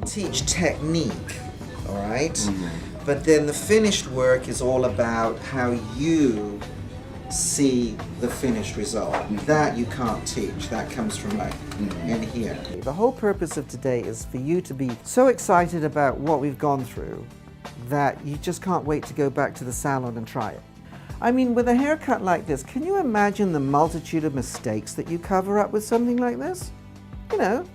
teach technique, all right? But then the finished work is all about how you see the finished result. That you can't teach. That comes from like in here. The whole purpose of today is for you to be so excited about what we've gone through that you just can't wait to go back to the salon and try it. I mean, with a haircut like this, can you imagine the multitude of mistakes that you cover up with something like this? You know,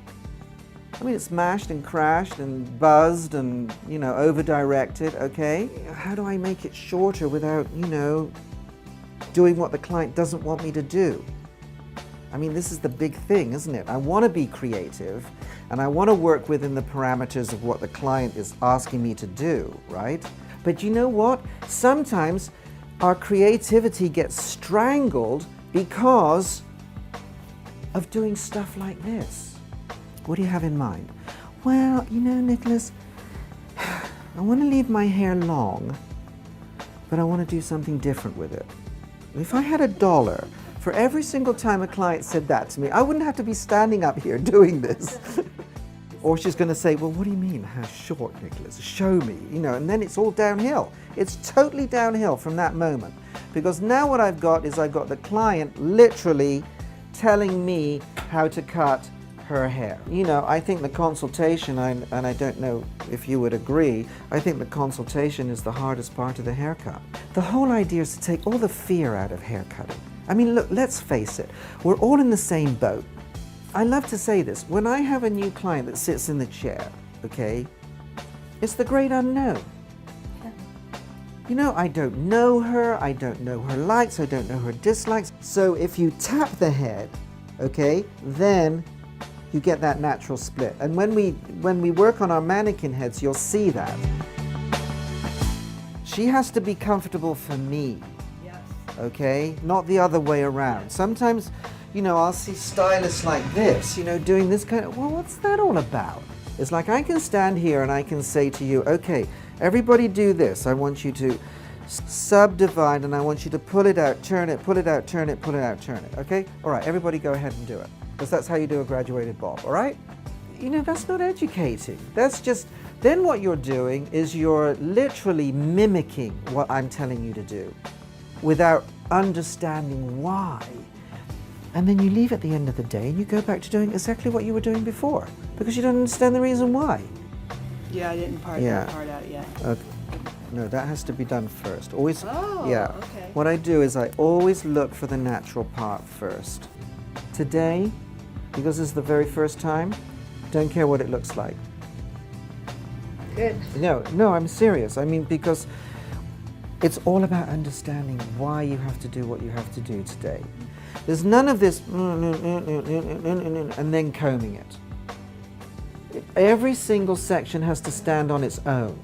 I mean, it's mashed and crashed and buzzed and, you know, over-directed, okay? How do I make it shorter without, you know, doing what the client doesn't want me to do? I mean, this is the big thing, isn't it? I want to be creative and I want to work within the parameters of what the client is asking me to do, right? But you know what? Sometimes our creativity gets strangled because of doing stuff like this. What do you have in mind? Well, you know, Nicholas, I want to leave my hair long, but I want to do something different with it. If I had $1 for every single time a client said that to me, I wouldn't have to be standing up here doing this. Or she's going to say, well, what do you mean, how short, Nicholas? Show me, you know, and then it's all downhill. It's totally downhill from that moment. Because now what I've got is I've got the client literally telling me how to cut her hair. You know, I think the consultation, and I don't know if you would agree, I think the consultation is the hardest part of the haircut. The whole idea is to take all the fear out of haircutting. I mean, look, let's face it, we're all in the same boat. I love to say this, when I have a new client that sits in the chair, okay, it's the great unknown. Yeah. You know, I don't know her, I don't know her likes, I don't know her dislikes. So if you tap the head, okay, then you get that natural split. And when we work on our mannequin heads, you'll see that. She has to be comfortable for me, yes. Okay? Not the other way around. Yes. Sometimes, you know, I'll see stylists like this, you know, doing this kind of, well, what's that all about? It's like I can stand here and I can say to you, okay, everybody do this. I want you to subdivide and I want you to pull it out, turn it, pull it out, turn it, pull it out, turn it, okay? All right, everybody go ahead and do it. Because that's how you do a graduated bob, all right? You know, that's not educating. That's just, then what you're doing is you're literally mimicking what I'm telling you to do without understanding why. And then you leave at the end of the day and you go back to doing exactly what you were doing before because you don't understand the reason why. Yeah, I didn't part that part out yet. Okay. No, that has to be done first. Always, oh, yeah. Okay. What I do is I always look for the natural part first. Today, because this is the very first time, don't care what it looks like. Good. No, I'm serious. I mean, because it's all about understanding why you have to do what you have to do today. There's none of this and then combing it. Every single section has to stand on its own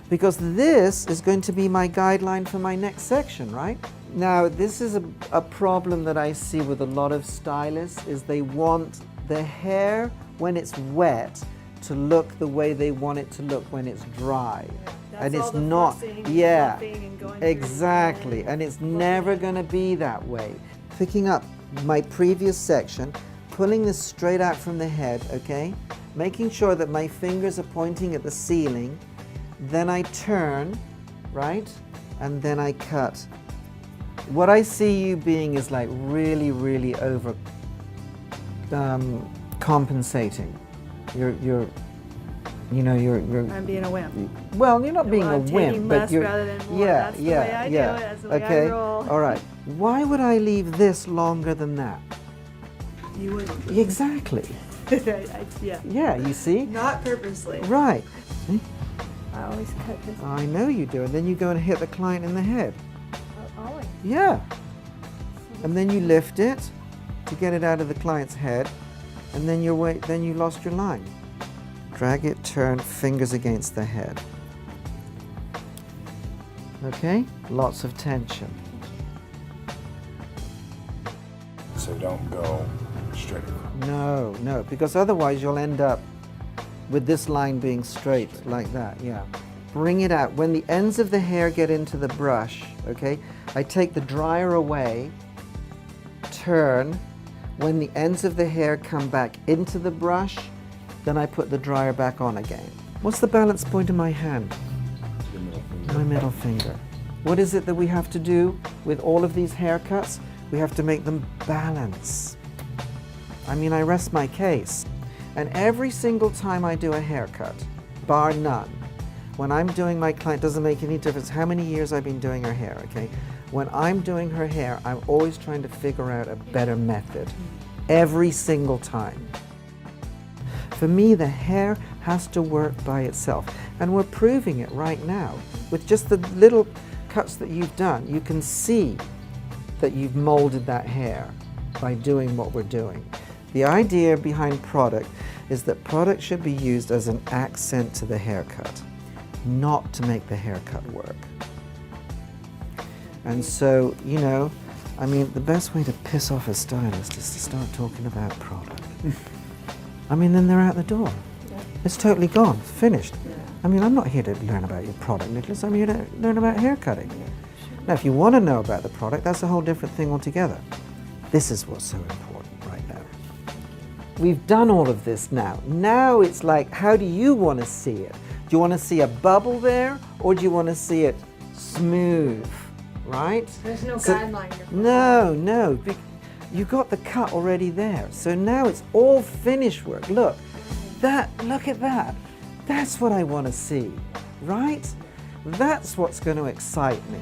because this is going to be my guideline for my next section, right? Now, this is a problem that I see with a lot of stylists is they want the hair when it's wet to look the way they want it to look when it's dry. Yeah, and it's all the not, yeah, and going exactly, and it's never going to be that way. Picking up my previous section, pulling this straight out from the head, okay? Making sure that my fingers are pointing at the ceiling, then I turn, right? And then I cut. What I see you being is like really, really over compensating. I'm being a wimp. Well, you're not being a wimp, but you're rather than more. That's the way I do it. That's the way I roll. All right. Why would I leave this longer than that? You wouldn't. Exactly. Yeah. Yeah. You see. Not purposely. Right. See? I always cut this. I know you do, and then you go and hit the client in the head. Always. Yeah. And then you lift it to get it out of the client's head, and then then you lost your line. Drag it, turn, fingers against the head. Okay? Lots of tension. So don't go straight. No, because otherwise you'll end up with this line being straight like that, yeah. Bring it out. When the ends of the hair get into the brush, okay, I take the dryer away, turn. When the ends of the hair come back into the brush, Then I put the dryer back on again. What's the balance point in my hand? Your middle finger. My middle finger. What is it that we have to do with all of these haircuts? We have to make them balance. I mean, I rest my case. And every single time I do a haircut, bar none, when I'm doing my client, doesn't make any difference how many years I've been doing her hair, okay? When I'm doing her hair, I'm always trying to figure out a better method. Every single time. For me, the hair has to work by itself. And we're proving it right now. With just the little cuts that you've done, you can see that you've molded that hair by doing what we're doing. The idea behind product is that product should be used as an accent to the haircut, not to make the haircut work. And so, you know, I mean, the best way to piss off a stylist is to start talking about product. I mean, then they're out the door. Yeah. It's totally gone, finished. Yeah. I mean, I'm not here to learn about your product, Nicholas. I'm here to learn about haircutting. Now, if you want to know about the product, that's a whole different thing altogether. This is what's so important right now. We've done all of this now. Now it's like, how do you want to see it? Do you want to see a bubble there, or do you want to see it smooth, right? There's no So- guideline. No. You got the cut already there. So now it's all finished work. Look at that. That's what I want to see, right? That's what's going to excite me.